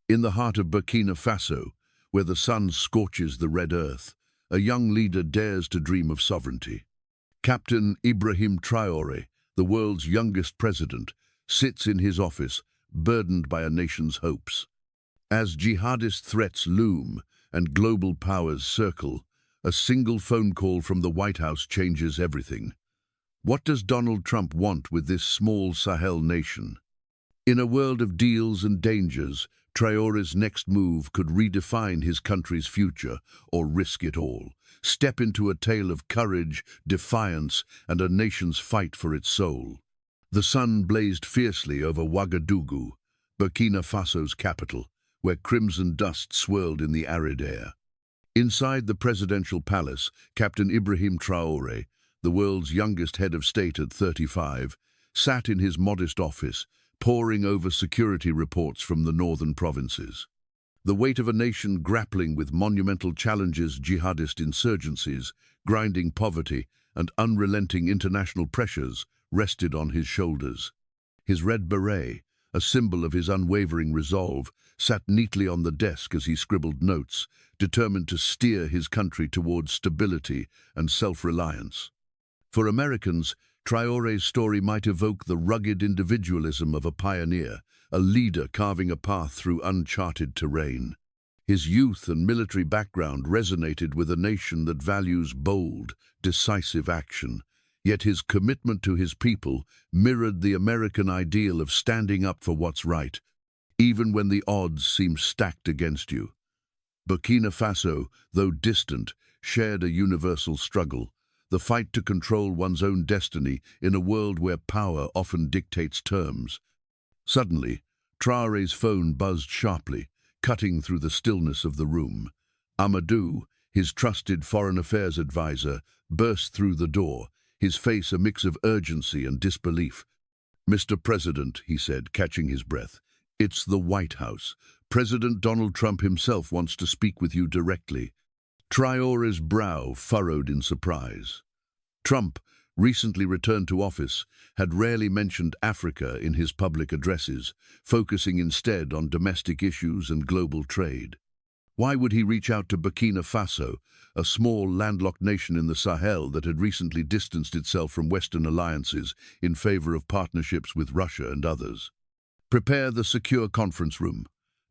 In the heart of Burkina Faso, where the sun scorches the red earth, a young leader dares to dream of sovereignty. Captain Ibrahim Traoré, the world's youngest president, sits in his office, burdened by a nation's hopes. As jihadist threats loom and global powers circle, a single phone call from the White House changes everything. What does Donald Trump want with this small Sahel nation? In a world of deals and dangers, Traoré's next move could redefine his country's future or risk it all. Step into a tale of courage, defiance, and a nation's fight for its soul. The sun blazed fiercely over Ouagadougou, Burkina Faso's capital, where crimson dust swirled in the arid air. Inside the presidential palace, Captain Ibrahim Traoré, the world's youngest head of state at 35, sat in his modest office, poring over security reports from the northern provinces. The weight of a nation grappling with monumental challenges, jihadist insurgencies, grinding poverty, and unrelenting international pressures rested on his shoulders. His red beret, a symbol of his unwavering resolve, sat neatly on the desk as he scribbled notes, determined to steer his country towards stability and self-reliance. For Americans, Traoré's story might evoke the rugged individualism of a pioneer, a leader carving a path through uncharted terrain. His youth and military background resonated with a nation that values bold, decisive action, yet his commitment to his people mirrored the American ideal of standing up for what's right, even when the odds seem stacked against you. Burkina Faso, though distant, shared a universal struggle, the fight to control one's own destiny in a world where power often dictates terms. Suddenly, Traoré's phone buzzed sharply, cutting through the stillness of the room. Amadou, his trusted foreign affairs advisor, burst through the door, his face a mix of urgency and disbelief. "Mr. President," he said, catching his breath, "it's the White House. President Donald Trump himself wants to speak with you directly." Traoré's brow furrowed in surprise. Trump, recently returned to office, had rarely mentioned Africa in his public addresses, focusing instead on domestic issues and global trade. Why would he reach out to Burkina Faso, a small landlocked nation in the Sahel that had recently distanced itself from Western alliances in favor of partnerships with Russia and others? "Prepare the secure conference room,"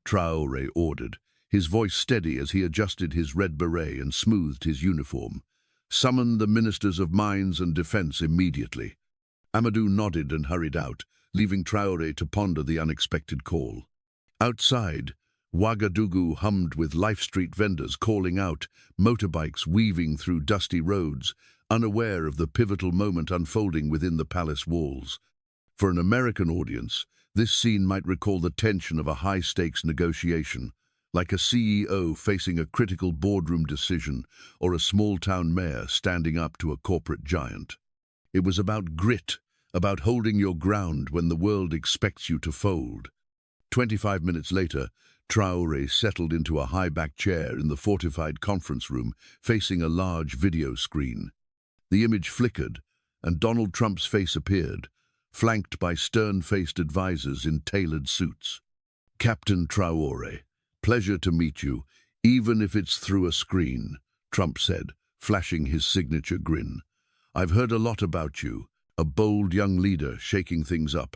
Traoré ordered, his voice steady as he adjusted his red beret and smoothed his uniform. "Summon the ministers of mines and defense immediately." Amadou nodded and hurried out, leaving Traoré to ponder the unexpected call. Outside, Ouagadougou hummed with Life Street vendors calling out, motorbikes weaving through dusty roads, unaware of the pivotal moment unfolding within the palace walls. For an American audience, this scene might recall the tension of a high-stakes negotiation, like a CEO facing a critical boardroom decision or a small-town mayor standing up to a corporate giant. It was about grit, about holding your ground when the world expects you to fold. 25 minutes later, Traoré settled into a high-backed chair in the fortified conference room, facing a large video screen. The image flickered, and Donald Trump's face appeared, flanked by stern-faced advisors in tailored suits. "Captain Traoré, pleasure to meet you, even if it's through a screen," Trump said, flashing his signature grin. "I've heard a lot about you, a bold young leader shaking things up.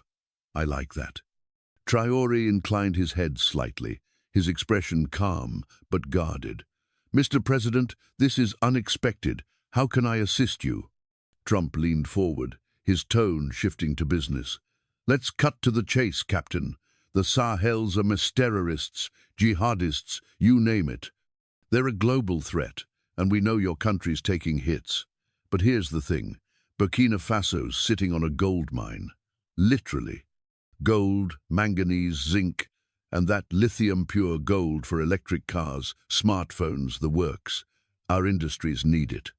I like that." Traoré inclined his head slightly, his expression calm but guarded. "Mr. President, this is unexpected. How can I assist you?" Trump leaned forward, his tone shifting to business. "Let's cut to the chase, Captain. The Sahel's terrorists, jihadists, you name it. They're a global threat, and we know your country's taking hits. But here's the thing. Burkina Faso's sitting on a gold mine. Literally. Gold, manganese, zinc, and that lithium pure gold for electric cars, smartphones, the works. Our industries need it."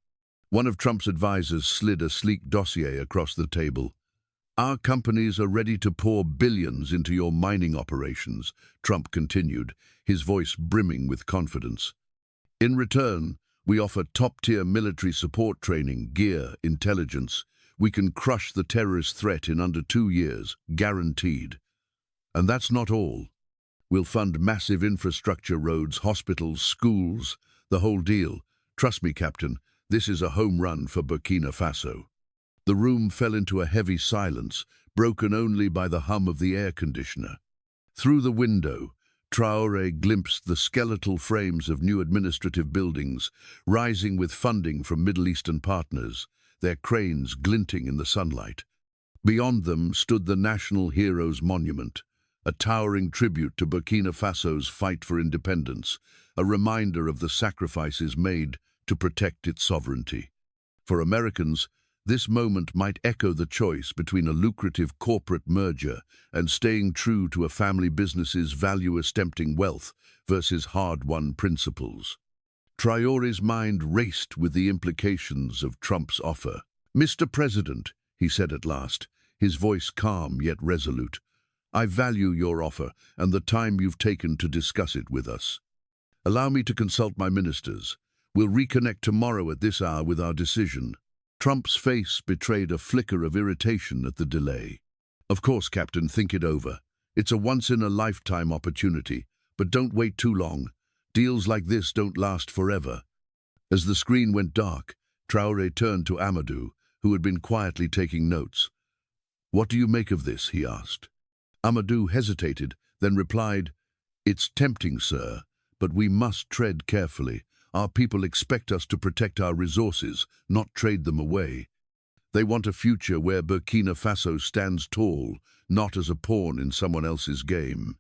One of Trump's advisors slid a sleek dossier across the table. "Our companies are ready to pour billions into your mining operations," Trump continued, his voice brimming with confidence. "In return, we offer top-tier military support training, gear, intelligence. We can crush the terrorist threat in under 2 years, guaranteed. And that's not all. We'll fund massive infrastructure, roads, hospitals, schools, the whole deal. Trust me, Captain, this is a home run for Burkina Faso." The room fell into a heavy silence, broken only by the hum of the air conditioner. Through the window, Traore glimpsed the skeletal frames of new administrative buildings, rising with funding from Middle Eastern partners, their cranes glinting in the sunlight. Beyond them stood the National Heroes Monument, a towering tribute to Burkina Faso's fight for independence, a reminder of the sacrifices made to protect its sovereignty. For Americans, this moment might echo the choice between a lucrative corporate merger and staying true to a family business's value-esteeming wealth versus hard-won principles. Traore's mind raced with the implications of Trump's offer. "Mr. President," he said at last, his voice calm yet resolute, "I value your offer and the time you've taken to discuss it with us. Allow me to consult my ministers. We'll reconnect tomorrow at this hour with our decision." Trump's face betrayed a flicker of irritation at the delay. "Of course, Captain, think it over. It's a once-in-a-lifetime opportunity, but don't wait too long. Deals like this don't last forever." As the screen went dark, Traore turned to Amadou, who had been quietly taking notes. "What do you make of this?" he asked. Amadou hesitated, then replied, "It's tempting, sir, but we must tread carefully. Our people expect us to protect our resources, not trade them away. They want a future where Burkina Faso stands tall, not as a pawn in someone else's game."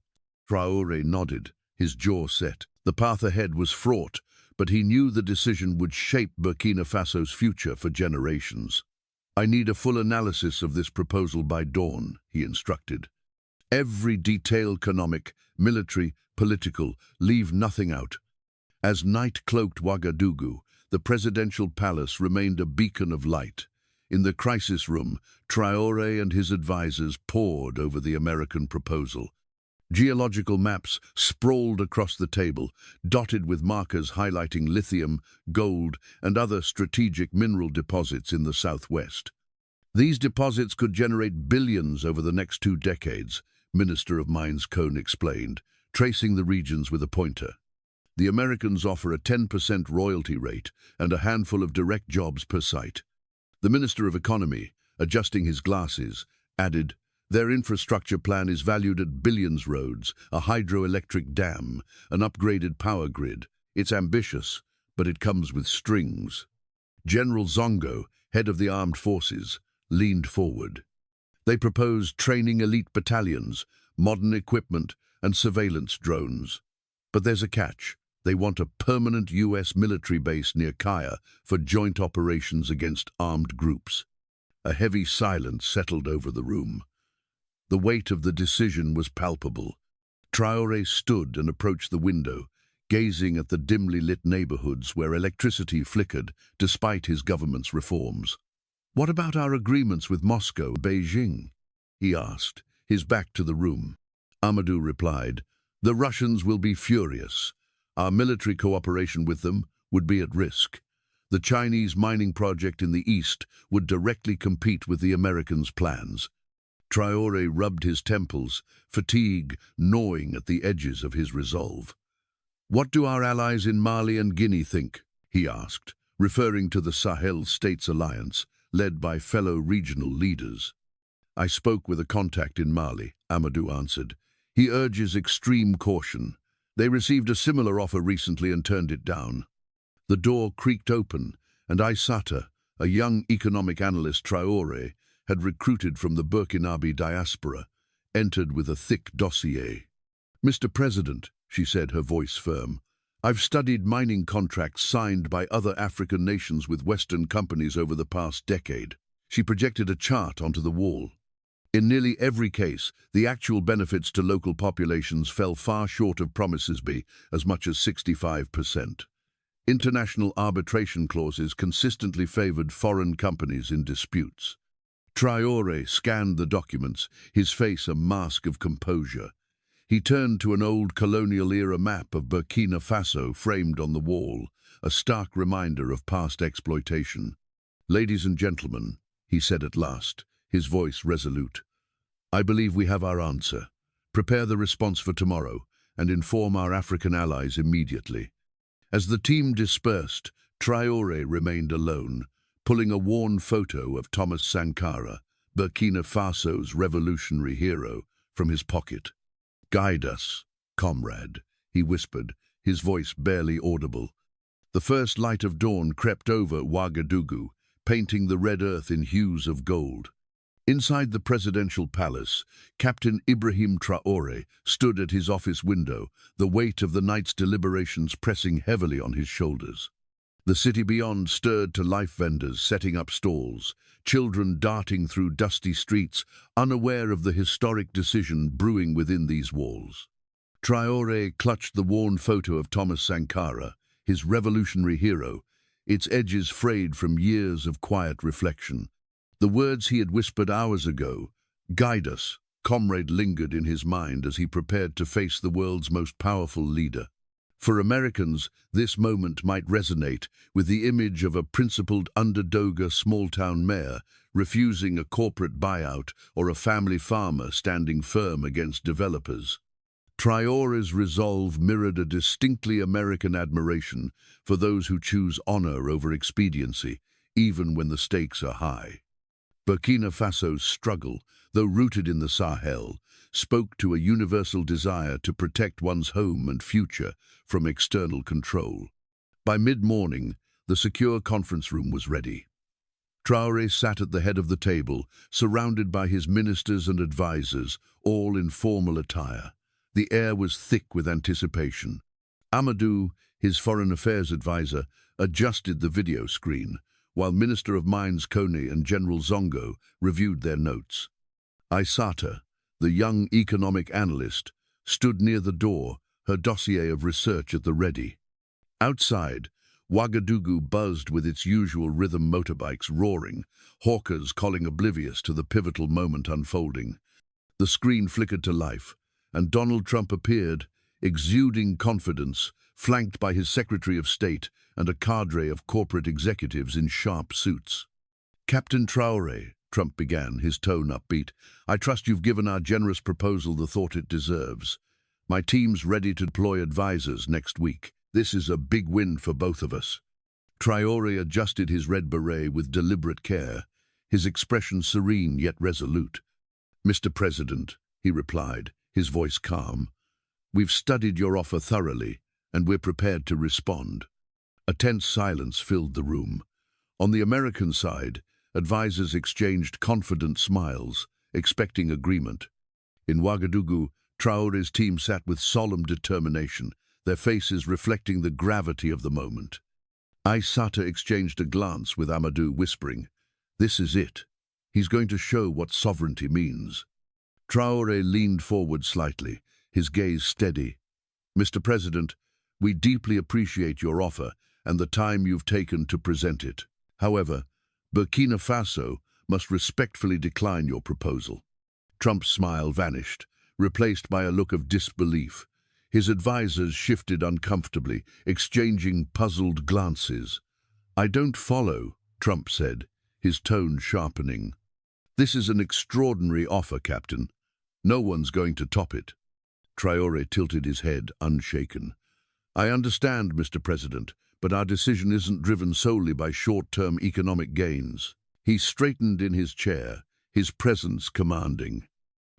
Traore nodded, his jaw set. The path ahead was fraught, but he knew the decision would shape Burkina Faso's future for generations. "I need a full analysis of this proposal by dawn," he instructed. "Every detail, economic, military, political, leave nothing out." As night cloaked Ouagadougou, the presidential palace remained a beacon of light. In the crisis room, Traore and his advisors pored over the American proposal. Geological maps sprawled across the table, dotted with markers highlighting lithium, gold, and other strategic mineral deposits in the southwest. "These deposits could generate billions over the next 2 decades, Minister of Mines Cohn explained, tracing the regions with a pointer. "The Americans offer a 10% royalty rate and a handful of direct jobs per site." The Minister of Economy, adjusting his glasses, added, "Their infrastructure plan is valued at billions: roads, a hydroelectric dam, an upgraded power grid. It's ambitious, but it comes with strings." General Zongo, head of the armed forces, leaned forward. "They proposed training elite battalions, modern equipment, and surveillance drones. But there's a catch. They want a permanent U.S. military base near Kaya for joint operations against armed groups." A heavy silence settled over the room. The weight of the decision was palpable. Traore stood and approached the window, gazing at the dimly lit neighborhoods where electricity flickered despite his government's reforms. "What about our agreements with Moscow and Beijing?" he asked, his back to the room. Amadou replied, "The Russians will be furious. Our military cooperation with them would be at risk. The Chinese mining project in the east would directly compete with the Americans' plans." Traore rubbed his temples, fatigue gnawing at the edges of his resolve. "What do our allies in Mali and Guinea think?" he asked, referring to the Sahel States Alliance, led by fellow regional leaders. "I spoke with a contact in Mali," Amadou answered. "He urges extreme caution. They received a similar offer recently and turned it down." The door creaked open, and Aissata, a young economic analyst Traore had recruited from the Burkinabe diaspora, entered with a thick dossier. "Mr. President," she said, her voice firm, "I've studied mining contracts signed by other African nations with Western companies over the past decade." She projected a chart onto the wall. "In nearly every case, the actual benefits to local populations fell far short of promises, as much as 65%. International arbitration clauses consistently favored foreign companies in disputes." Traore scanned the documents, his face a mask of composure. He turned to an old colonial-era map of Burkina Faso framed on the wall, a stark reminder of past exploitation. "Ladies and gentlemen," he said at last, his voice resolute, "I believe we have our answer. Prepare the response for tomorrow, and inform our African allies immediately. As the team dispersed, Traore remained alone, pulling a worn photo of Thomas Sankara, Burkina Faso's revolutionary hero, from his pocket. "Guide us, comrade," he whispered, his voice barely audible. The first light of dawn crept over Ouagadougou, painting the red earth in hues of gold. Inside the presidential palace, Captain Ibrahim Traoré stood at his office window, the weight of the night's deliberations pressing heavily on his shoulders. The city beyond stirred to life, vendors setting up stalls, children darting through dusty streets, unaware of the historic decision brewing within these walls. Traoré clutched the worn photo of Thomas Sankara, his revolutionary hero, its edges frayed from years of quiet reflection. The words he had whispered hours ago, "Guide us," comrade, lingered in his mind as he prepared to face the world's most powerful leader. For Americans, this moment might resonate with the image of a principled underdog small-town mayor refusing a corporate buyout or a family farmer standing firm against developers. Traoré's resolve mirrored a distinctly American admiration for those who choose honor over expediency, even when the stakes are high. Burkina Faso's struggle, though rooted in the Sahel, spoke to a universal desire to protect one's home and future from external control. By mid-morning, the secure conference room was ready. Traoré sat at the head of the table, surrounded by his ministers and advisors, all in formal attire. The air was thick with anticipation. Amadou, his foreign affairs advisor, adjusted the video screen, while Minister of Mines Kone and General Zongo reviewed their notes. Aissata, the young economic analyst, stood near the door, her dossier of research at the ready. Outside, Ouagadougou buzzed with its usual rhythm, motorbikes roaring, hawkers calling oblivious to the pivotal moment unfolding. The screen flickered to life, and Donald Trump appeared, exuding confidence, flanked by his Secretary of State and a cadre of corporate executives in sharp suits. "Captain Traoré," Trump began, his tone upbeat, "I trust you've given our generous proposal the thought it deserves. My team's ready to deploy advisors next week. This is a big win for both of us." Traoré adjusted his red beret with deliberate care, his expression serene yet resolute. "Mr. President," he replied, his voice calm, "we've studied your offer thoroughly, and we're prepared to respond." A tense silence filled the room. On the American side, advisors exchanged confident smiles, expecting agreement. In Ouagadougou, Traoré's team sat with solemn determination, their faces reflecting the gravity of the moment. Aissata exchanged a glance with Amadou, whispering, "This is it. He's going to show what sovereignty means." Traoré leaned forward slightly, his gaze steady. "Mr. President, we deeply appreciate your offer and the time you've taken to present it. However, Burkina Faso must respectfully decline your proposal." Trump's smile vanished, replaced by a look of disbelief. His advisors shifted uncomfortably, exchanging puzzled glances. "I don't follow," Trump said, his tone sharpening. "This is an extraordinary offer, Captain. No one's going to top it." Traoré tilted his head, unshaken. "I understand, Mr. President, but our decision isn't driven solely by short-term economic gains." He straightened in his chair, his presence commanding.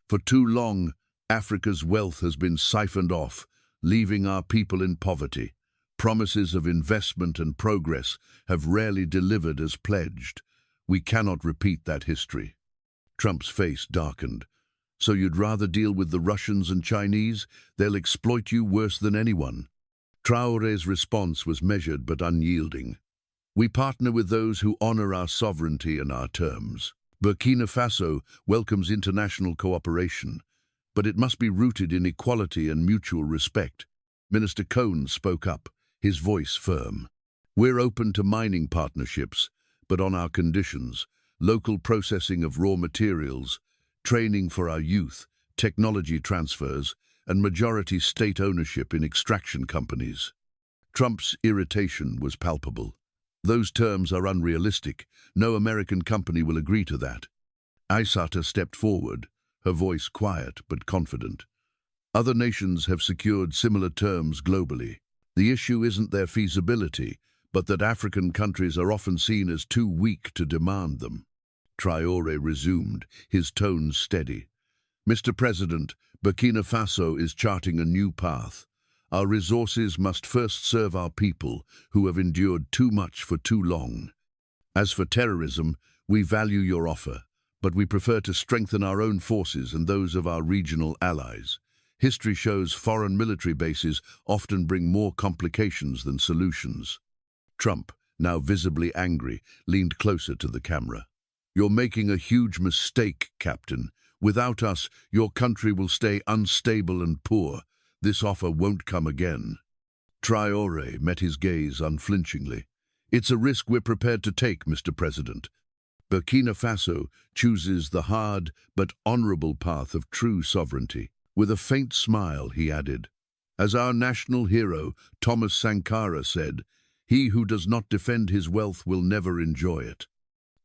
"For too long, Africa's wealth has been siphoned off, leaving our people in poverty. Promises of investment and progress have rarely delivered as pledged. We cannot repeat that history." Trump's face darkened. "So you'd rather deal with the Russians and Chinese? They'll exploit you worse than anyone." Traoré's response was measured but unyielding. "We partner with those who honor our sovereignty and our terms. Burkina Faso welcomes international cooperation, but it must be rooted in equality and mutual respect." Minister Kone spoke up, his voice firm. "We're open to mining partnerships, but on our conditions: local processing of raw materials, training for our youth, technology transfers, and majority state ownership in extraction companies." Trump's irritation was palpable. "Those terms are unrealistic. No American company will agree to that." Aissata stepped forward, her voice quiet but confident. Other nations have secured similar terms globally. The issue isn't their feasibility, but that African countries are often seen as too weak to demand them. Traore resumed, his tone steady. Mr. President, Burkina Faso is charting a new path. Our resources must first serve our people, who have endured too much for too long. As for terrorism, we value your offer, but we prefer to strengthen our own forces and those of our regional allies. History shows foreign military bases often bring more complications than solutions. Trump, now visibly angry, leaned closer to the camera. You're making a huge mistake, Captain. Without us, your country will stay unstable and poor. This offer won't come again. Traore met his gaze unflinchingly. It's a risk we're prepared to take, Mr. President. Burkina Faso chooses the hard but honorable path of true sovereignty. With a faint smile, he added, as our national hero, Thomas Sankara, said, "He who does not defend his wealth will never enjoy it."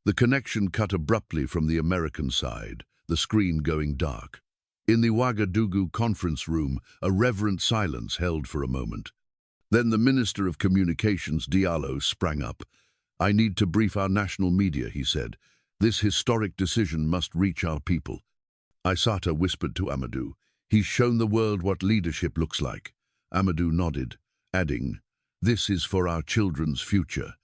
The connection cut abruptly from the American side, the screen going dark. In the Ouagadougou conference room, a reverent silence held for a moment. Then the Minister of Communications, Diallo, sprang up. "I need to brief our national media," he said. "This historic decision must reach our people." Aissata whispered to Amadou, "He's shown the world what leadership looks like." Amadou nodded, adding, "This is for our children's future."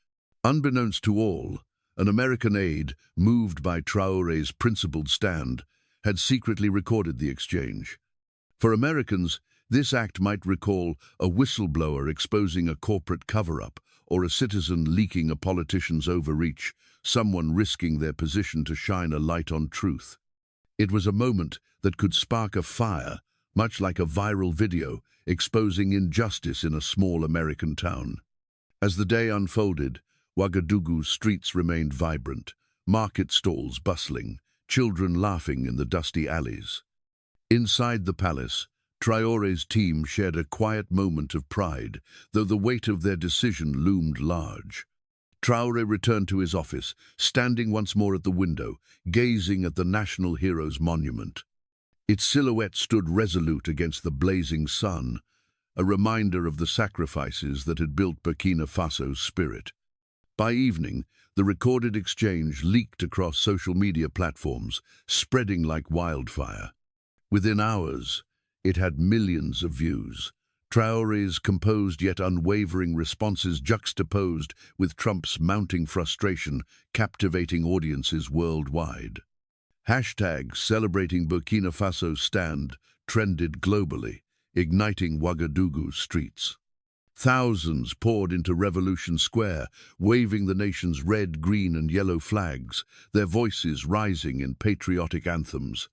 Unbeknownst to all, an American aide, moved by Traore's principled stand, had secretly recorded the exchange. For Americans, this act might recall a whistleblower exposing a corporate cover-up or a citizen leaking a politician's overreach, someone risking their position to shine a light on truth. It was a moment that could spark a fire, much like a viral video exposing injustice in a small American town. As the day unfolded, Ouagadougou's streets remained vibrant, market stalls bustling, children laughing in the dusty alleys. Inside the palace, Traore's team shared a quiet moment of pride, though the weight of their decision loomed large. Traore returned to his office, standing once more at the window, gazing at the national hero's monument. Its silhouette stood resolute against the blazing sun, a reminder of the sacrifices that had built Burkina Faso's spirit. By evening, the recorded exchange leaked across social media platforms, spreading like wildfire. Within hours, it had millions of views. Traore's composed yet unwavering responses juxtaposed with Trump's mounting frustration, captivating audiences worldwide. Hashtags celebrating Burkina Faso's stand trended globally, igniting Ouagadougou's streets. Thousands poured into Revolution Square, waving the nation's red, green, and yellow flags, their voices rising in patriotic anthems.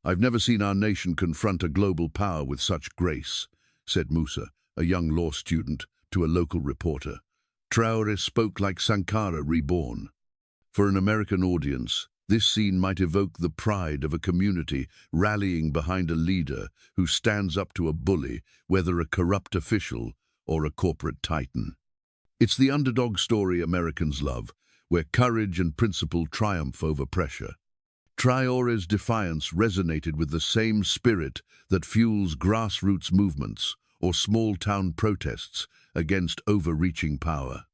"I've never seen our nation confront a global power with such grace," said Musa, a young law student, to a local reporter. Traore spoke like Sankara reborn. For an American audience, this scene might evoke the pride of a community rallying behind a leader who stands up to a bully, whether a corrupt official or a corporate titan. It's the underdog story Americans love, where courage and principle triumph over pressure. Traore's defiance resonated with the same spirit that fuels grassroots movements or small-town protests against overreaching power.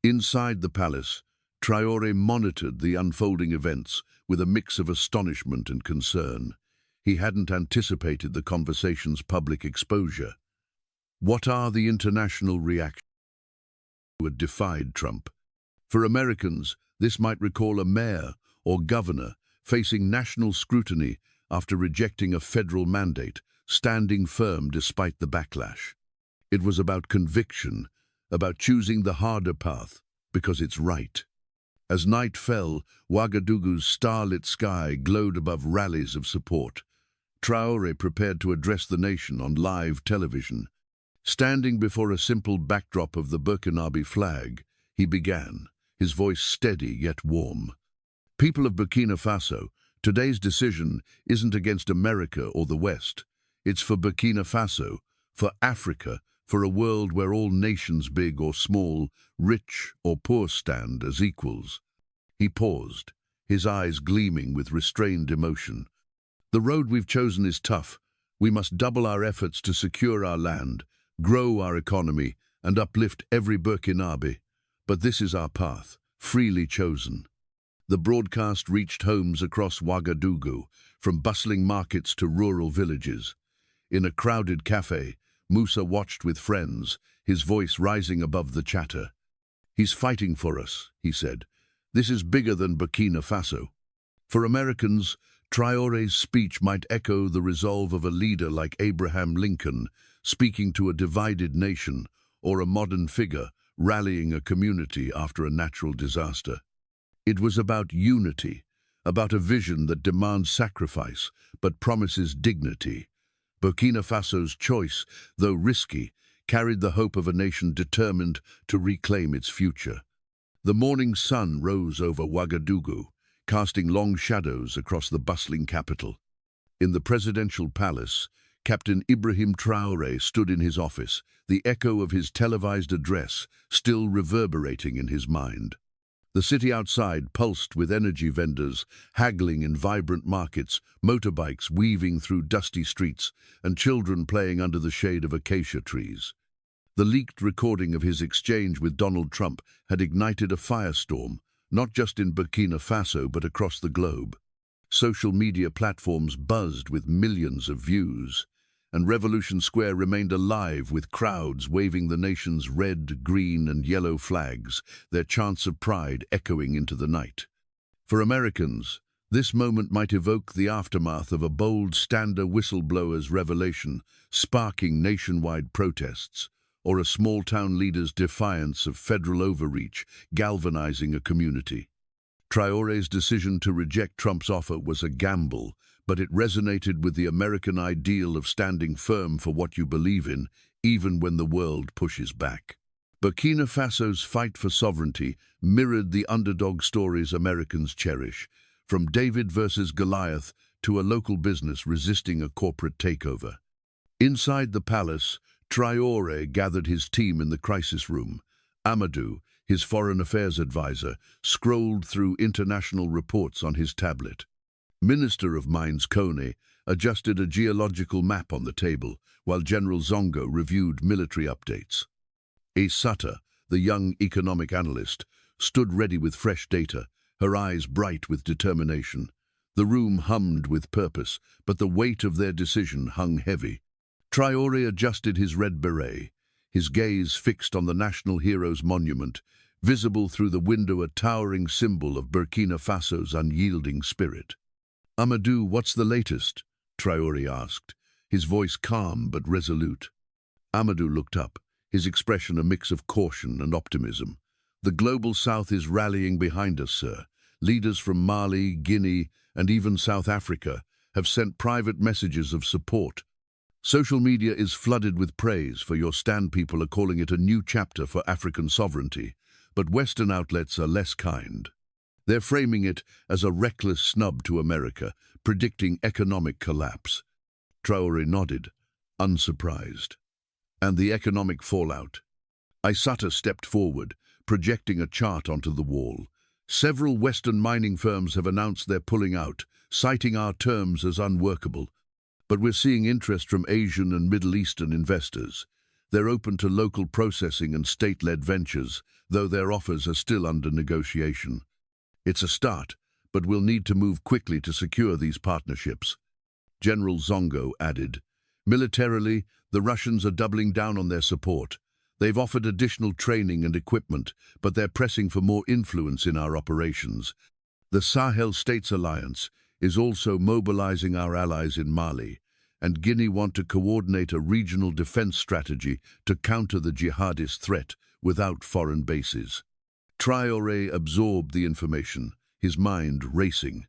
Inside the palace, Traore monitored the unfolding events with a mix of astonishment and concern. He hadn't anticipated the conversation's public exposure. What are the international reactions who had defied Trump? For Americans, this might recall a mayor or governor facing national scrutiny after rejecting a federal mandate, standing firm despite the backlash. It was about conviction, about choosing the harder path because it's right. As night fell, Ouagadougou's starlit sky glowed above rallies of support. Traore prepared to address the nation on live television. Standing before a simple backdrop of the Burkinabe flag, he began, his voice steady yet warm. "People of Burkina Faso, today's decision isn't against America or the West. It's for Burkina Faso, for Africa, for a world where all nations, big or small, rich or poor, stand as equals." He paused, his eyes gleaming with restrained emotion. "The road we've chosen is tough, We must double our efforts to secure our land, grow our economy, and uplift every Burkinabe. But this is our path, freely chosen. The broadcast reached homes across Ouagadougou, from bustling markets to rural villages. In a crowded cafe, Musa watched with friends, his voice rising above the chatter. "He's fighting for us," he said. "This is bigger than Burkina Faso." For Americans, Traore's speech might echo the resolve of a leader like Abraham Lincoln, speaking to a divided nation, or a modern figure rallying a community after a natural disaster. It was about unity, about a vision that demands sacrifice but promises dignity. Burkina Faso's choice, though risky, carried the hope of a nation determined to reclaim its future. The morning sun rose over Ouagadougou, casting long shadows across the bustling capital. In the presidential palace, Captain Ibrahim Traoré stood in his office, the echo of his televised address still reverberating in his mind. The city outside pulsed with energy vendors, haggling in vibrant markets, motorbikes weaving through dusty streets, and children playing under the shade of acacia trees. The leaked recording of his exchange with Donald Trump had ignited a firestorm, not just in Burkina Faso but across the globe. Social media platforms buzzed with millions of views, and Revolution Square remained alive with crowds waving the nation's red, green, and yellow flags, their chants of pride echoing into the night. For Americans, this moment might evoke the aftermath of a bold stander whistleblower's revelation, sparking nationwide protests, or a small-town leader's defiance of federal overreach, galvanizing a community. Traoré's decision to reject Trump's offer was a gamble, but it resonated with the American ideal of standing firm for what you believe in, even when the world pushes back. Burkina Faso's fight for sovereignty mirrored the underdog stories Americans cherish, from David versus Goliath to a local business resisting a corporate takeover. Inside the palace, Traoré gathered his team in the crisis room. Amadou, his foreign affairs advisor, scrolled through international reports on his tablet. Minister of Mines Kone adjusted a geological map on the table, while General Zongo reviewed military updates. Sutter, the young economic analyst, stood ready with fresh data, her eyes bright with determination. The room hummed with purpose, but the weight of their decision hung heavy. Traoré adjusted his red beret, his gaze fixed on the national hero's monument, visible through the window a towering symbol of Burkina Faso's unyielding spirit. "Amadou, what's the latest?" Traoré asked, his voice calm but resolute. Amadou looked up, his expression a mix of caution and optimism. "The global south is rallying behind us, sir. Leaders from Mali, Guinea, and even South Africa have sent private messages of support. Social media is flooded with praise for your stand. People are calling it a new chapter for African sovereignty, but Western outlets are less kind. They're framing it as a reckless snub to America, predicting economic collapse." Traoré nodded, unsurprised. "And the economic fallout?" Sutter stepped forward, projecting a chart onto the wall. "Several Western mining firms have announced they're pulling out, citing our terms as unworkable. But we're seeing interest from Asian and Middle Eastern investors. They're open to local processing and state-led ventures, though their offers are still under negotiation. It's a start, but we'll need to move quickly to secure these partnerships." General Zongo added, "Militarily, the Russians are doubling down on their support. They've offered additional training and equipment, but they're pressing for more influence in our operations. The Sahel States Alliance is also mobilizing our allies in Mali, and Guinea want to coordinate a regional defense strategy to counter the jihadist threat without foreign bases." Traoré absorbed the information, his mind racing.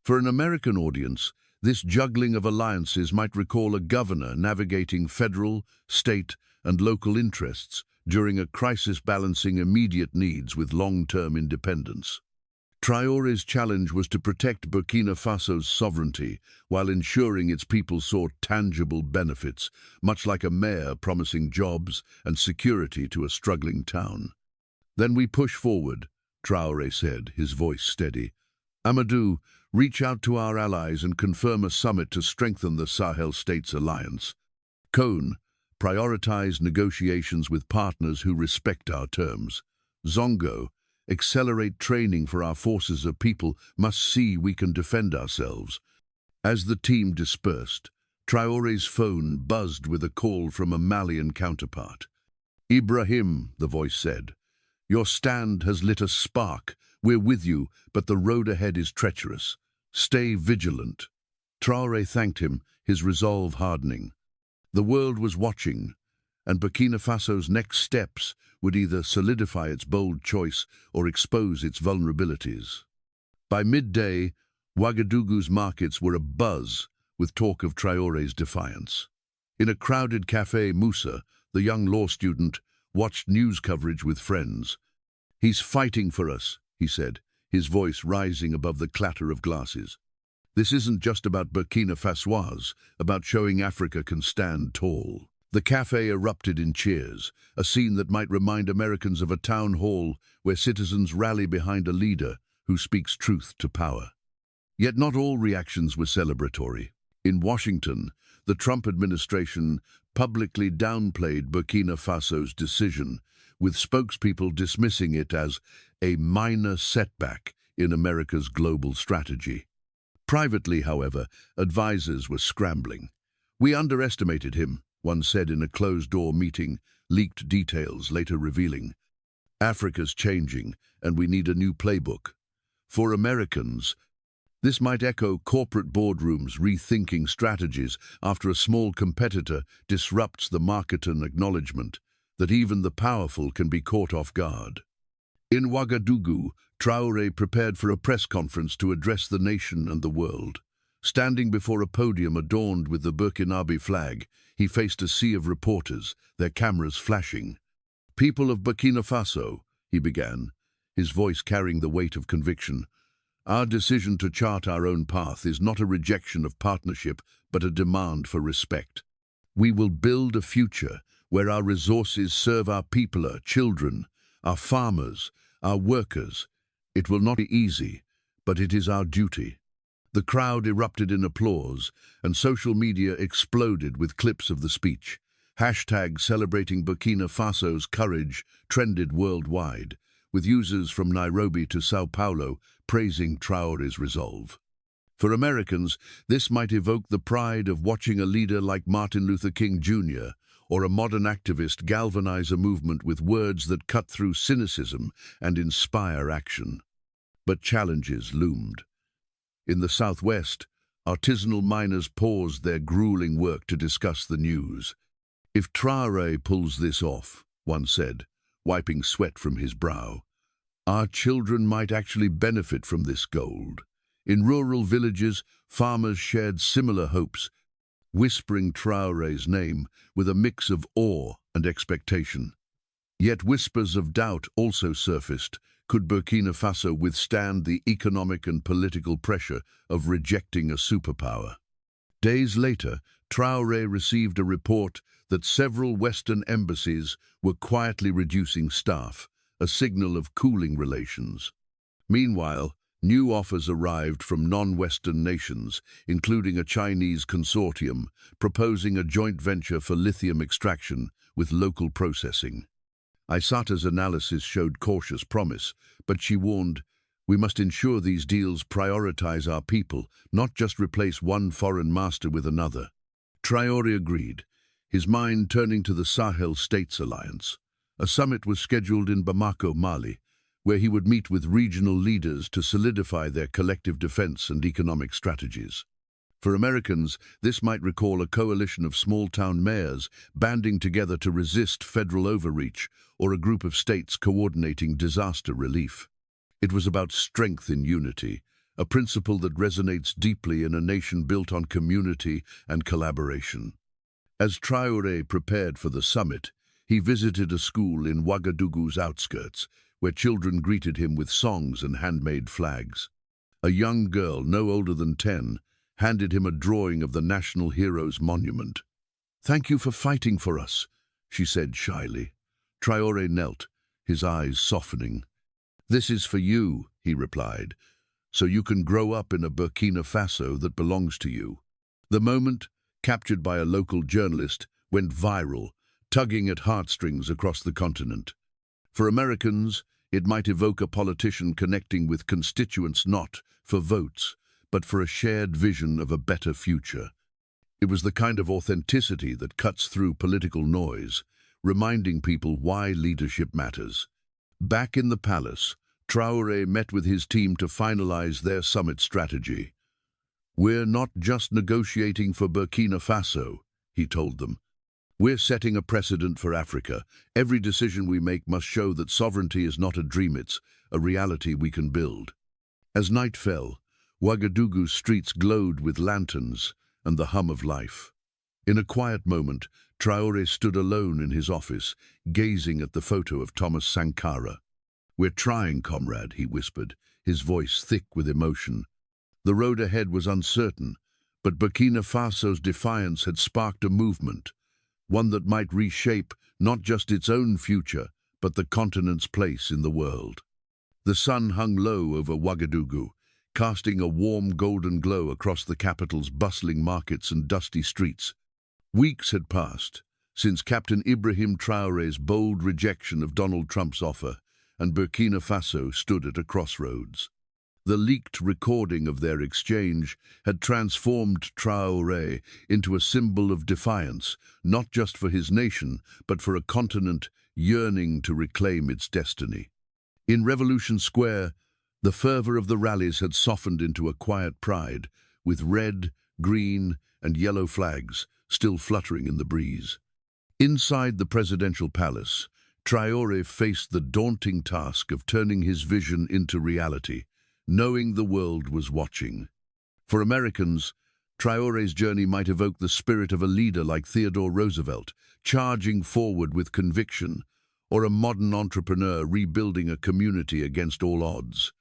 For an American audience, this juggling of alliances might recall a governor navigating federal, state, and local interests during a crisis balancing immediate needs with long-term independence. Traoré's challenge was to protect Burkina Faso's sovereignty while ensuring its people saw tangible benefits, much like a mayor promising jobs and security to a struggling town. "Then we push forward," Traoré said, his voice steady. "Amadou, Reach out to our allies and confirm a summit to strengthen the Sahel States Alliance. Cone, prioritize negotiations with partners who respect our terms. Zongo, accelerate training for our forces of people must see we can defend ourselves. As the team dispersed, Traore's phone buzzed with a call from a Malian counterpart. Ibrahim, the voice said, your stand has lit a spark. We're with you, but the road ahead is treacherous. Stay vigilant. Traore thanked him, his resolve hardening. The world was watching, and Burkina Faso's next steps would either solidify its bold choice or expose its vulnerabilities. By midday, Ouagadougou's markets were abuzz with talk of Traore's defiance. In a crowded café, Moussa, the young law student, watched news coverage with friends. He's fighting for us, he said, his voice rising above the clatter of glasses. This isn't just about Burkina Fasois, about showing Africa can stand tall. The café erupted in cheers, a scene that might remind Americans of a town hall where citizens rally behind a leader who speaks truth to power. Yet not all reactions were celebratory. In Washington, the Trump administration publicly downplayed Burkina Faso's decision, with spokespeople dismissing it as a minor setback in America's global strategy. Privately, however, advisors were scrambling. We underestimated him, one said in a closed-door meeting, leaked details later revealing. Africa's changing, and we need a new playbook. For Americans, this might echo corporate boardrooms rethinking strategies after a small competitor disrupts the market, and acknowledgement that even the powerful can be caught off guard. In Ouagadougou, Traore prepared for a press conference to address the nation and the world. Standing before a podium adorned with the Burkinabe flag, he faced a sea of reporters, their cameras flashing. People of Burkina Faso, he began, his voice carrying the weight of conviction. Our decision to chart our own path is not a rejection of partnership, but a demand for respect. We will build a future where our resources serve our people, our children, our farmers, our workers. It will not be easy, but it is our duty. The crowd erupted in applause, and social media exploded with clips of the speech. Hashtags celebrating Burkina Faso's courage trended worldwide, with users from Nairobi to Sao Paulo praising Traore's resolve. For Americans, this might evoke the pride of watching a leader like Martin Luther King Jr. or a modern activist galvanize a movement with words that cut through cynicism and inspire action. But challenges loomed. In the southwest, artisanal miners paused their grueling work to discuss the news. If Traore pulls this off, one said, wiping sweat from his brow, our children might actually benefit from this gold. In rural villages, farmers shared similar hopes, whispering Traore's name with a mix of awe and expectation. Yet whispers of doubt also surfaced. Could Burkina Faso withstand the economic and political pressure of rejecting a superpower? Days later, Traore received a report that several Western embassies were quietly reducing staff, a signal of cooling relations. Meanwhile, new offers arrived from non-Western nations, including a Chinese consortium, proposing a joint venture for lithium extraction with local processing. Aissata's analysis showed cautious promise, but she warned, we must ensure these deals prioritize our people, not just replace one foreign master with another. Traore agreed, his mind turning to the Sahel States Alliance. A summit was scheduled in Bamako, Mali, where he would meet with regional leaders to solidify their collective defense and economic strategies. For Americans, this might recall a coalition of small-town mayors banding together to resist federal overreach, or a group of states coordinating disaster relief. It was about strength in unity, a principle that resonates deeply in a nation built on community and collaboration. As Traore prepared for the summit, he visited a school in Ouagadougou's outskirts, where children greeted him with songs and handmade flags. A young girl, no older than 10, handed him a drawing of the National Heroes Monument. "Thank you for fighting for us," she said shyly. Traore knelt, his eyes softening. "This is for you," he replied. so you can grow up in a Burkina Faso that belongs to you. The moment, captured by a local journalist, went viral, tugging at heartstrings across the continent. For Americans, it might evoke a politician connecting with constituents not for votes, but for a shared vision of a better future. It was the kind of authenticity that cuts through political noise, reminding people why leadership matters. Back in the palace, Traore met with his team to finalize their summit strategy. "We're not just negotiating for Burkina Faso," he told them. "We're setting a precedent for Africa. Every decision we make must show that sovereignty is not a dream, it's a reality we can build." As night fell, Ouagadougou's streets glowed with lanterns and the hum of life. In a quiet moment, Traore stood alone in his office, gazing at the photo of Thomas Sankara. "We're trying, comrade," he whispered, his voice thick with emotion. The road ahead was uncertain, but Burkina Faso's defiance had sparked a movement, one that might reshape not just its own future, but the continent's place in the world. The sun hung low over Ouagadougou, casting a warm golden glow across the capital's bustling markets and dusty streets. Weeks had passed since Captain Ibrahim Traoré's bold rejection of Donald Trump's offer, and Burkina Faso stood at a crossroads. The leaked recording of their exchange had transformed Traoré into a symbol of defiance, not just for his nation, but for a continent yearning to reclaim its destiny. In Revolution Square, the fervor of the rallies had softened into a quiet pride, with red, green, and yellow flags still fluttering in the breeze. Inside the presidential palace, Traoré faced the daunting task of turning his vision into reality, knowing the world was watching. For Americans, Traoré's journey might evoke the spirit of a leader like Theodore Roosevelt, charging forward with conviction, or a modern entrepreneur rebuilding a community against all odds.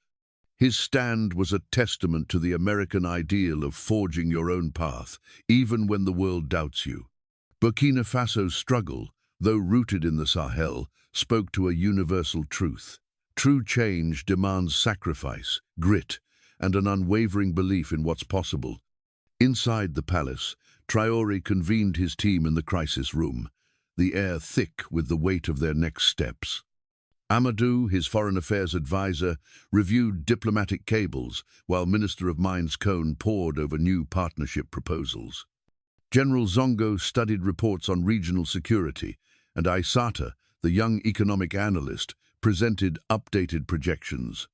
His stand was a testament to the American ideal of forging your own path, even when the world doubts you. Burkina Faso's struggle, though rooted in the Sahel, spoke to a universal truth. True change demands sacrifice, grit, and an unwavering belief in what's possible. Inside the palace, Traoré convened his team in the crisis room, the air thick with the weight of their next steps. Amadou, his foreign affairs advisor, reviewed diplomatic cables, while Minister of Mines Cohn pored over new partnership proposals. General Zongo studied reports on regional security, and Aissata, the young economic analyst, presented updated projections.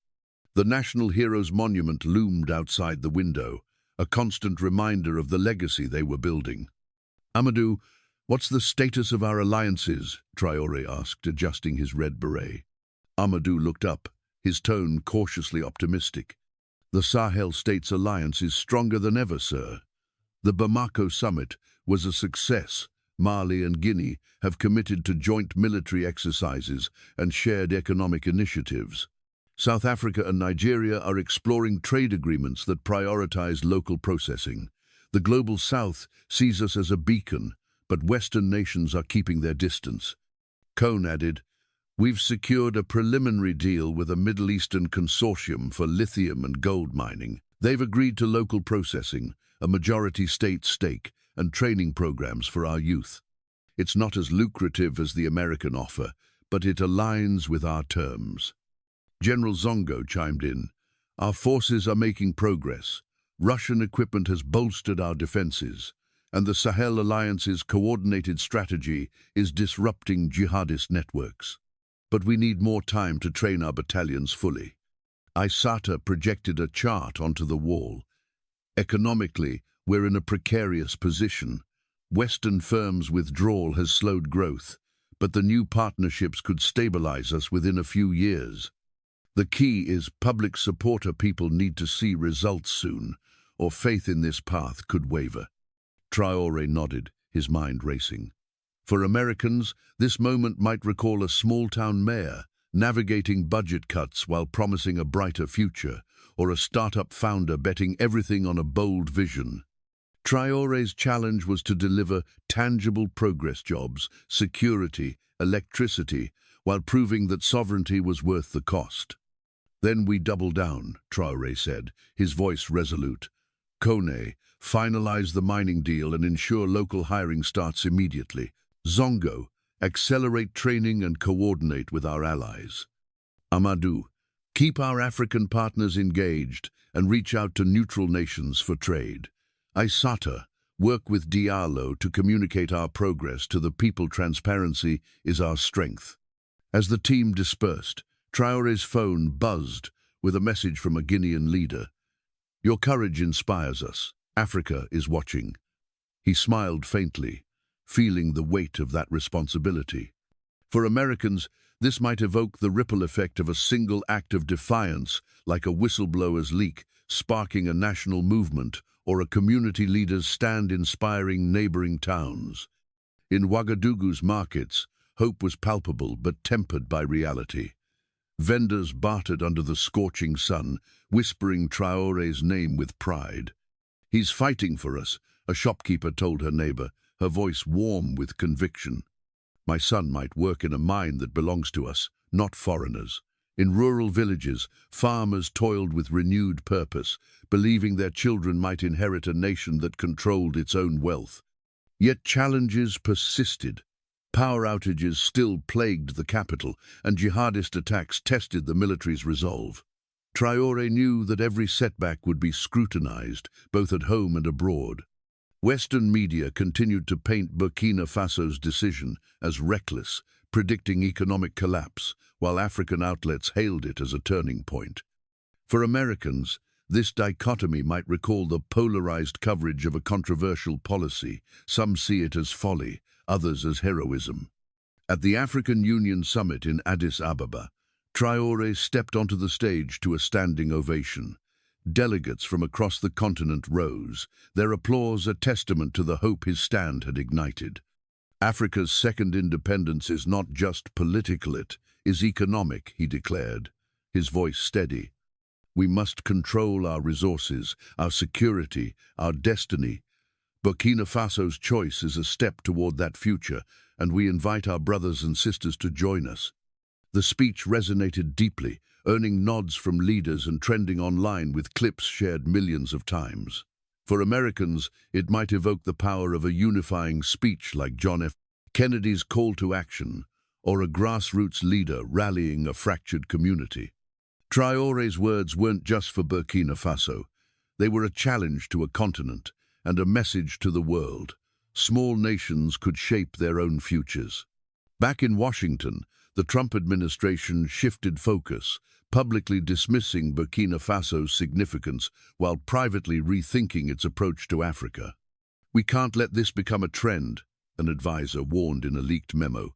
The National Heroes Monument loomed outside the window, a constant reminder of the legacy they were building. "Amadou, what's the status of our alliances?" Traoré asked, adjusting his red beret. Amadou looked up, his tone cautiously optimistic. "The Sahel States Alliance is stronger than ever, sir. The Bamako summit was a success. Mali and Guinea have committed to joint military exercises and shared economic initiatives. South Africa and Nigeria are exploring trade agreements that prioritize local processing. The Global South sees us as a beacon, but Western nations are keeping their distance." Cohn added, "We've secured a preliminary deal with a Middle Eastern consortium for lithium and gold mining. They've agreed to local processing, a majority state stake, and training programs for our youth. It's not as lucrative as the American offer, but it aligns with our terms." General Zongo chimed in, "Our forces are making progress. Russian equipment has bolstered our defenses, and the Sahel Alliance's coordinated strategy is disrupting jihadist networks. But we need more time to train our battalions fully." Aissata projected a chart onto the wall. "Economically, we're in a precarious position. Western firms' withdrawal has slowed growth, but the new partnerships could stabilize us within a few years. The key is public support. People need to see results soon, or faith in this path could waver." Traoré nodded, his mind racing. For Americans, this moment might recall a small-town mayor navigating budget cuts while promising a brighter future, or a startup founder betting everything on a bold vision. Traoré's challenge was to deliver tangible progress jobs, security, electricity, while proving that sovereignty was worth the cost. Then we double down, Traore said, his voice resolute. Kone, finalize the mining deal and ensure local hiring starts immediately. Zongo, accelerate training and coordinate with our allies. Amadou, keep our African partners engaged and reach out to neutral nations for trade. Aissata, work with Diallo to communicate our progress to the people. Transparency is our strength. As the team dispersed, Traore's phone buzzed with a message from a Guinean leader. Your courage inspires us. Africa is watching. He smiled faintly, feeling the weight of that responsibility. For Americans, this might evoke the ripple effect of a single act of defiance, like a whistleblower's leak, sparking a national movement, or a community leader's stand inspiring neighboring towns. In Ouagadougou's markets, hope was palpable but tempered by reality. Vendors bartered under the scorching sun, whispering Traore's name with pride. He's fighting for us, a shopkeeper told her neighbor, her voice warm with conviction. My son might work in a mine that belongs to us, not foreigners. In rural villages, farmers toiled with renewed purpose, believing their children might inherit a nation that controlled its own wealth. Yet challenges persisted. Power outages still plagued the capital, and jihadist attacks tested the military's resolve. Traore knew that every setback would be scrutinized, both at home and abroad. Western media continued to paint Burkina Faso's decision as reckless, predicting economic collapse, while African outlets hailed it as a turning point. For Americans, this dichotomy might recall the polarized coverage of a controversial policy. Some see it as folly, others as heroism. At the African Union Summit in Addis Ababa, Traore stepped onto the stage to a standing ovation. Delegates from across the continent rose, their applause a testament to the hope his stand had ignited. Africa's second independence is not just political, it is economic, he declared, his voice steady. We must control our resources, our security, our destiny. Burkina Faso's choice is a step toward that future, and we invite our brothers and sisters to join us. The speech resonated deeply, earning nods from leaders and trending online with clips shared millions of times. For Americans, it might evoke the power of a unifying speech like John F. Kennedy's call to action, or a grassroots leader rallying a fractured community. Traore's words weren't just for Burkina Faso. They were a challenge to a continent and a message to the world. Small nations could shape their own futures. Back in Washington, the Trump administration shifted focus, publicly dismissing Burkina Faso's significance while privately rethinking its approach to Africa. We can't let this become a trend, an advisor warned in a leaked memo.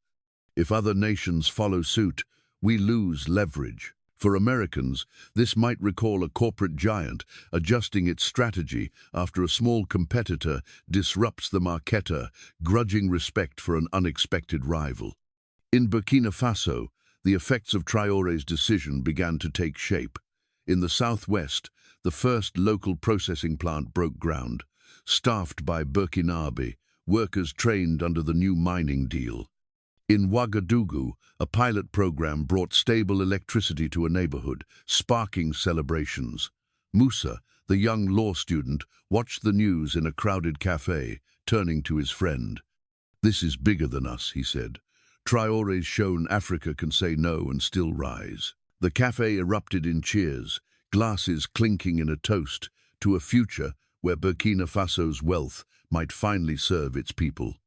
If other nations follow suit, we lose leverage. For Americans, this might recall a corporate giant adjusting its strategy after a small competitor disrupts the marketer, grudging respect for an unexpected rival. In Burkina Faso, the effects of Traore's decision began to take shape. In the southwest, the first local processing plant broke ground. Staffed by Burkinabe, workers trained under the new mining deal. In Ouagadougou, a pilot program brought stable electricity to a neighborhood, sparking celebrations. Musa, the young law student, watched the news in a crowded cafe, turning to his friend. "This is bigger than us," he said. "Traore's shown Africa can say no and still rise." The cafe erupted in cheers, glasses clinking in a toast to a future where Burkina Faso's wealth might finally serve its people.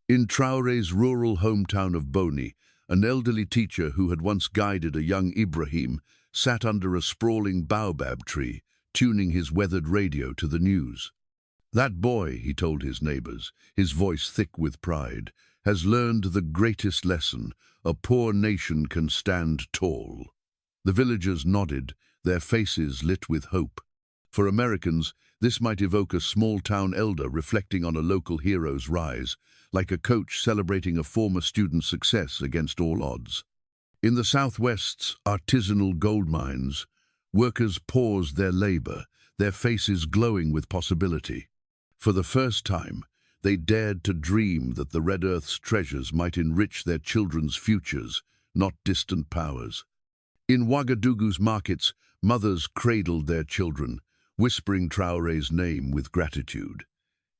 In Traore's rural hometown of Boni, an elderly teacher who had once guided a young Ibrahim sat under a sprawling baobab tree, tuning his weathered radio to the news. "That boy," he told his neighbors, his voice thick with pride, "has learned the greatest lesson: a poor nation can stand tall." The villagers nodded, their faces lit with hope. For Americans, this might evoke a small-town elder reflecting on a local hero's rise, like a coach celebrating a former student's success against all odds. In the Southwest's artisanal gold mines, workers paused their labor, their faces glowing with possibility. For the first time, they dared to dream that the Red Earth's treasures might enrich their children's futures, not distant powers. In Ouagadougou's markets, mothers cradled their children, whispering Traore's name with gratitude.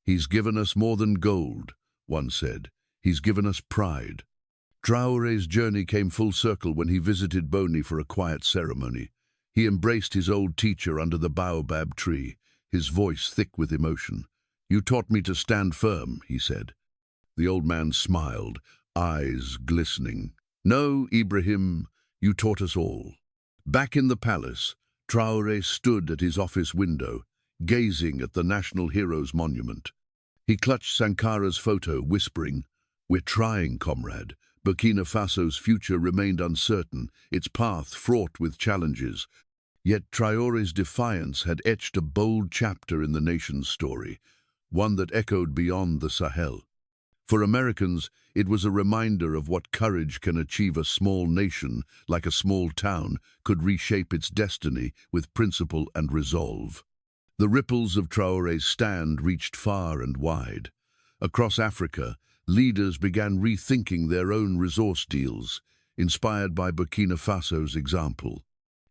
"He's given us more than gold," one said. "He's given us pride." Traore's journey came full circle when he visited Boni for a quiet ceremony. He embraced his old teacher under the baobab tree, his voice thick with emotion. "You taught me to stand firm," he said. The old man smiled, eyes glistening. "No, Ibrahim, you taught us all." Back in the palace, Traore stood at his office window, gazing at the national hero's monument. He clutched Sankara's photo, whispering, "We're trying, comrade." Burkina Faso's future remained uncertain, its path fraught with challenges. Yet Traore's defiance had etched a bold chapter in the nation's story, one that echoed beyond the Sahel. For Americans, it was a reminder of what courage can achieve. A small nation, like a small town, could reshape its destiny with principle and resolve. The ripples of Traore's stand reached far and wide. Across Africa, leaders began rethinking their own resource deals, inspired by Burkina Faso's example.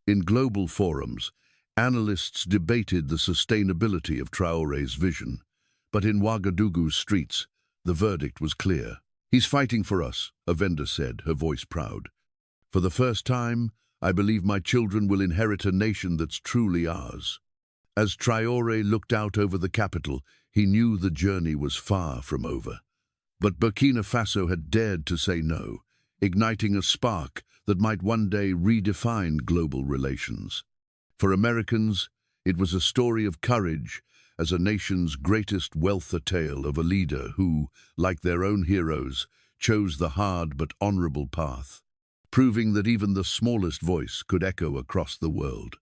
In global forums, analysts debated the sustainability of Traore's vision. But in Ouagadougou's streets, the verdict was clear. "He's fighting for us," a vendor said, her voice proud. "For the first time, I believe my children will inherit a nation that's truly ours." As Traore looked out over the capital, he knew the journey was far from over. But Burkina Faso had dared to say no, igniting a spark that might one day redefine global relations. For Americans, it was a story of courage, as a nation's greatest wealth, a tale of a leader who, like their own heroes, chose the hard but honorable path, proving that even the smallest voice could echo across the world.